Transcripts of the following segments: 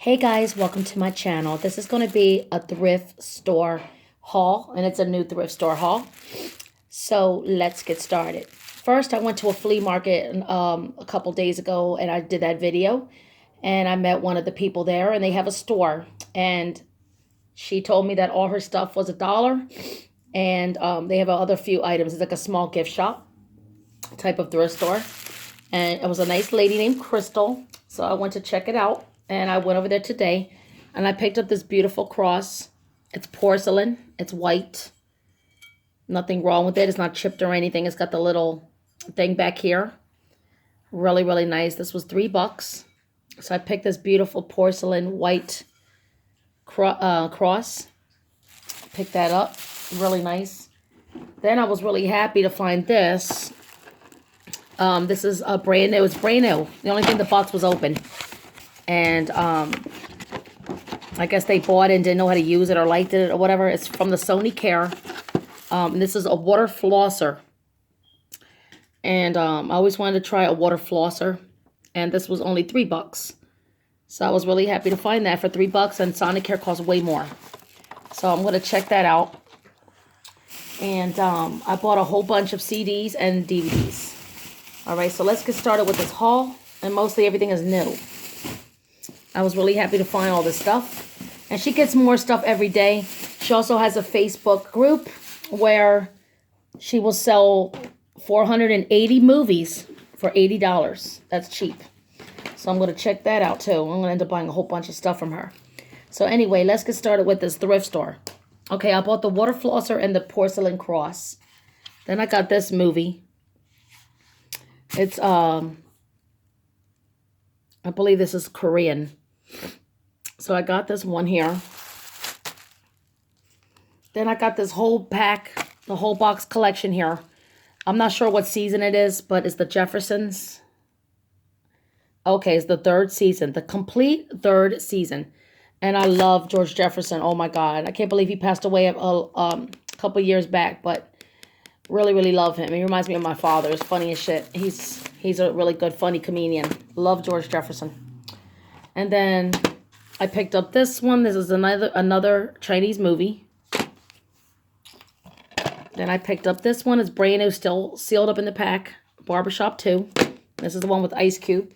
Hey guys, welcome to my channel. This is going to be a thrift store haul, and it's a new thrift store haul. So let's get started. First, I went to a flea market a couple days ago, and I did that video, and I met one of the people there, and they have a store, and she told me that all her stuff was $1, and they have other few items. It's like a small gift shop type of thrift store, and it was a nice lady named Crystal, so I went to check it out. And I went over there today, and I picked up this beautiful cross. It's porcelain. It's white. Nothing wrong with it. It's not chipped or anything. It's got the little thing back here. Really, really nice. This was $3. So I picked this beautiful porcelain white cross. Picked that up. Really nice. Then I was really happy to find this. This is a brand new. It's brand new. The only thing, the box was open. And I guess they bought it and didn't know how to use it or liked it or whatever. It's from the Sony Care. And this is a water flosser. And I always wanted to try a water flosser. And this was only $3. So I was really happy to find that for $3. And Sonicare costs way more. So I'm going to check that out. And I bought a whole bunch of CDs and DVDs. Alright, so let's get started with this haul. And mostly everything is new. I was really happy to find all this stuff. And she gets more stuff every day. She also has a Facebook group where she will sell 480 movies for $80. That's cheap. So I'm going to check that out too. I'm going to end up buying a whole bunch of stuff from her. So anyway, let's get started with this thrift store. Okay, I bought the water flosser and the porcelain cross. Then I got this movie. It's, I believe this is Korean. So I got this one here. Then I got this whole pack, the whole box collection here. I'm not sure what season it is, but it's the Jeffersons. Okay, it's the third season, the complete third season. And I love George Jefferson. Oh my God. I can't believe he passed away a couple years back, but really, really love him. He reminds me of my father. It's funny as shit. He's a really good, funny comedian. Love George Jefferson. And then I picked up this one. This is another Chinese movie. Then I picked up this one. It's brand new, still sealed up in the pack. Barbershop 2. This is the one with Ice Cube.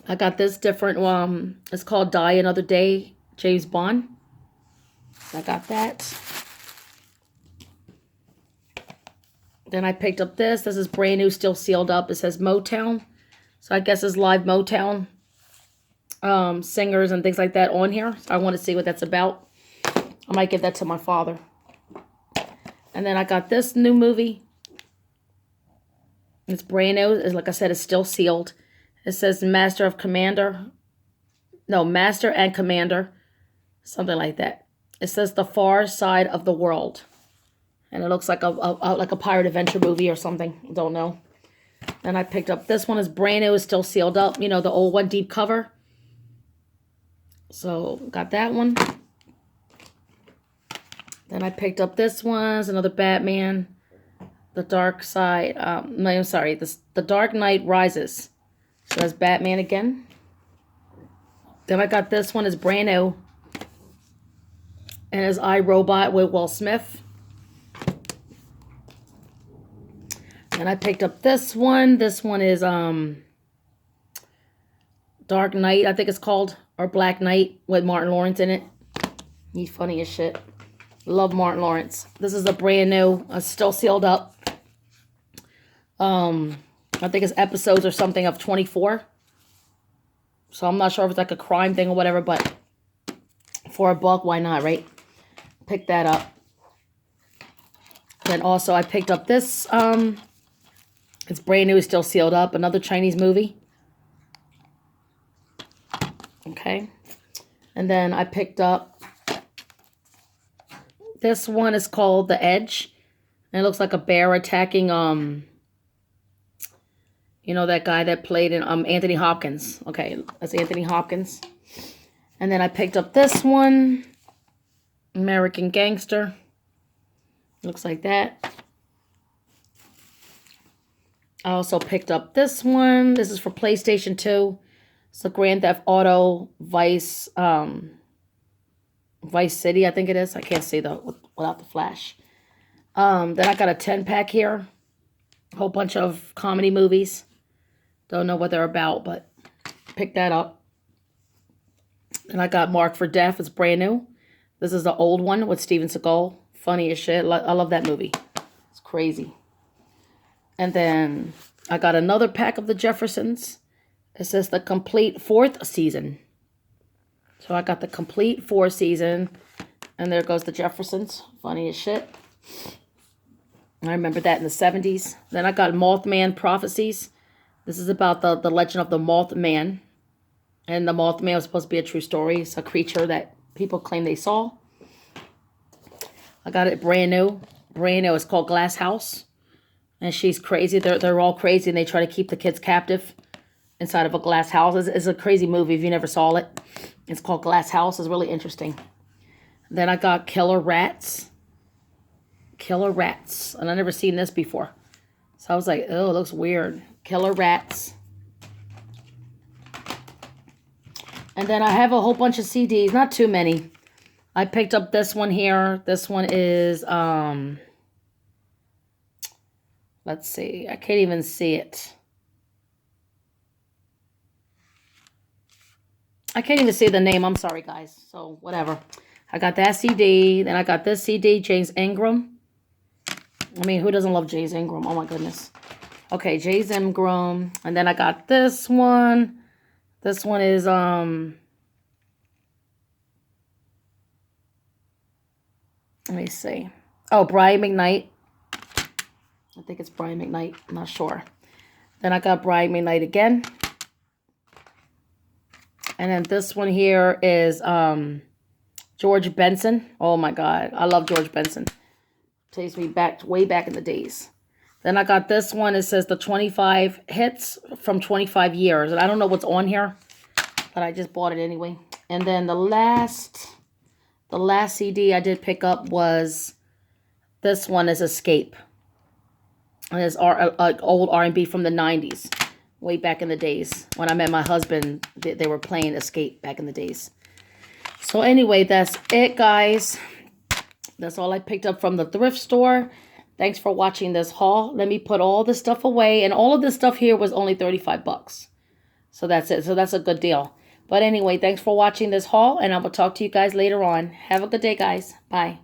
I got this different one. It's called Die Another Day, James Bond. I got that. Then I picked up this. This is brand new, still sealed up. It says Motown. So I guess it's live Motown singers and things like that on here. So I want to see what that's about. I might give that to my father. And then I got this new movie. It's brand new. It's, like I said, it's still sealed. It says Master and Commander. Something like that. It says The Far Side of the World. And it looks like a pirate adventure movie or something. Don't know. Then I picked up this one. Is brand new. It's still sealed up. You know, the old one, deep cover. So, got that one. Then I picked up this one. It's another Batman. The Dark Side. No, I'm sorry. The Dark Knight Rises. So, that's Batman again. Then I got this one. It's brand new. And it's iRobot with Will Smith. And I picked up this one. This one is Dark Knight, I think it's called. Or Black Knight with Martin Lawrence in it. He's funny as shit. Love Martin Lawrence. This is a brand new, still sealed up. I think it's episodes or something of 24. So I'm not sure if it's like a crime thing or whatever, but for $1, why not, right? Pick that up. Then also I picked up this, it's brand new, still sealed up. Another Chinese movie. Okay. And then I picked up this one. Is called The Edge. And it looks like a bear attacking, you know, that guy that played in Anthony Hopkins. Okay, that's Anthony Hopkins. And then I picked up this one. American Gangster. Looks like that. I also picked up this one. This is for PlayStation 2. It's a Grand Theft Auto Vice City, I think it is. I can't see without the flash. Then I got a 10-pack here. A whole bunch of comedy movies. Don't know what they're about, but pick that up. And I got Marked for Death. It's brand new. This is the old one with Steven Seagal. Funny as shit. I love that movie. It's crazy. And then I got another pack of the Jeffersons. It says the complete 4th season. So I got the complete 4th season. And there goes the Jeffersons. Funny as shit. I remember that in the 70s. Then I got Mothman Prophecies. This is about the legend of the Mothman. And the Mothman was supposed to be a true story. It's a creature that people claim they saw. I got it brand new. Brand new. It's called Glass House. And she's crazy. They're all crazy. And they try to keep the kids captive inside of a glass house. It's a crazy movie if you never saw it. It's called Glass House. It's really interesting. Then I got Killer Rats. Killer Rats. And I never seen this before. So I was like, oh, it looks weird. Killer Rats. And then I have a whole bunch of CDs. Not too many. I picked up this one here. This one is, let's see. I can't even see it. I can't even see the name. I'm sorry, guys. So, whatever. I got that CD. Then I got this CD, James Ingram. I mean, who doesn't love James Ingram? Oh, my goodness. Okay, James Ingram. And then I got this one. This one is, let me see. Oh, Brian McKnight. I think it's Brian McKnight. I'm not sure. Then I got Brian McKnight again. And then this one here is George Benson. Oh, my God. I love George Benson. Takes me back, way back in the days. Then I got this one. It says the 25 hits from 25 years. And I don't know what's on here, but I just bought it anyway. And then the last CD I did pick up was this one is Escape. And it's old R&B from the 90s, way back in the days. When I met my husband, they were playing Escape back in the days. So anyway, that's it, guys. That's all I picked up from the thrift store. Thanks for watching this haul. Let me put all this stuff away. And all of this stuff here was only 35 bucks. So that's it. So that's a good deal. But anyway, thanks for watching this haul. And I will talk to you guys later on. Have a good day, guys. Bye.